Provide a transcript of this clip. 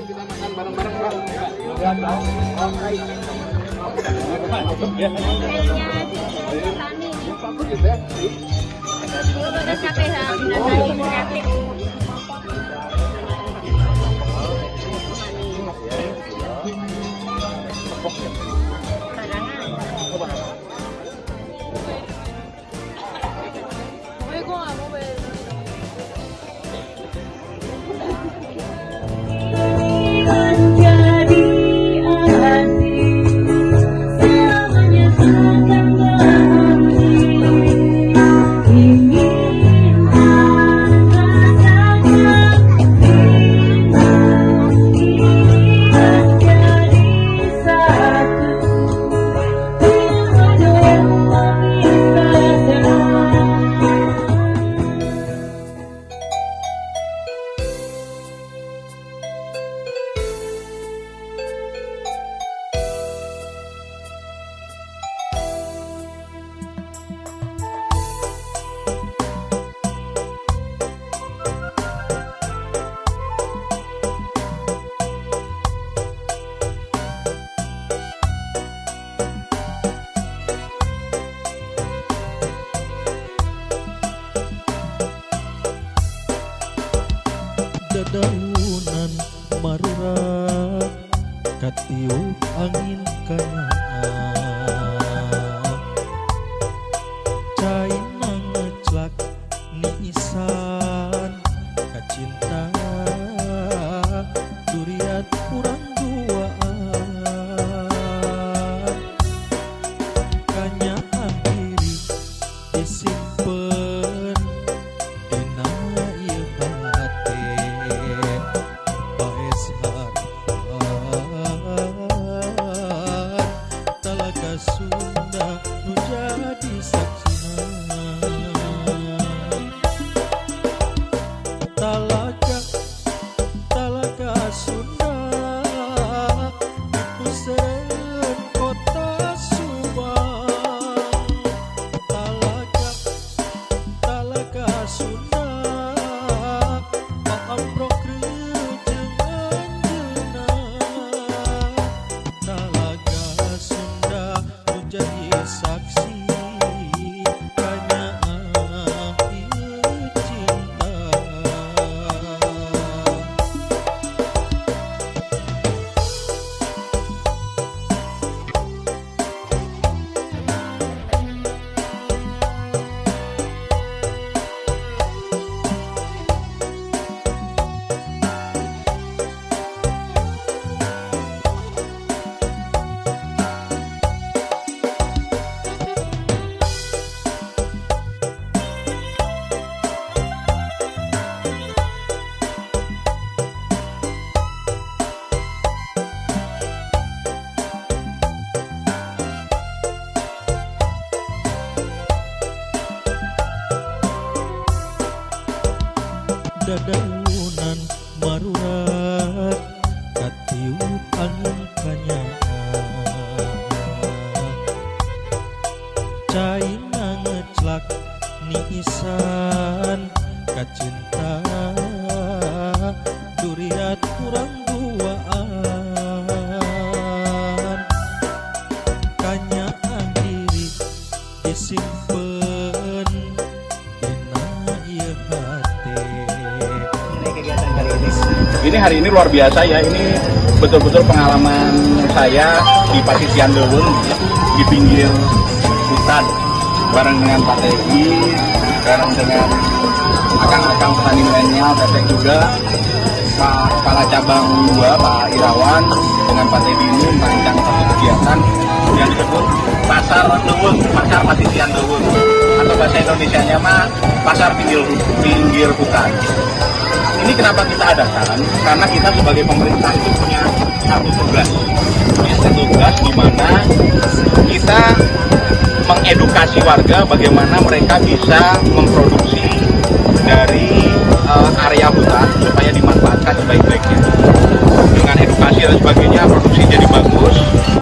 kita makan bareng-bareng, Pak. Dedaunan marurat katiup angin kanaan caina ngeclak niisan kacinta duriat kurang duaan kanyaan diri disimpen dina ieu hate bae sarpan talaga Sunda nu jadi saksina talaga Sunda dipuseun kota Subang talaga Sunda paamprok jeung anjeunna talaga Sunda nu jadi saksi kanyaan ieu cinta. Dedaunan marurat katiup angin kanyaan caina ngeclak niisan kacinta duriat kurang duaan kanyaan diri disimpen dina ieu hate. Ini hari ini luar biasa ya, ini betul-betul pengalaman saya di Pasisian Deuweung di pinggir hutan bareng dengan Pak TI, bareng dengan akang-akang petani milenial, Teteh juga, Pak Kepala Cabang 2, Pak Irawan, dengan Pak Teddy ini merancang satu kegiatan yang disebut Pasar Deuweung, Pasar Pasisian Deuweung, atau bahasa Indonesianya mah Pasar Pinggir Hutan. Ini kenapa kita adakan? Karena kita sebagai pemerintah itu punya satu tugas di mana kita mengedukasi warga bagaimana mereka bisa memproduksi dari area hutan supaya dimanfaatkan sebaik-baiknya. Dengan edukasi dan sebagainya,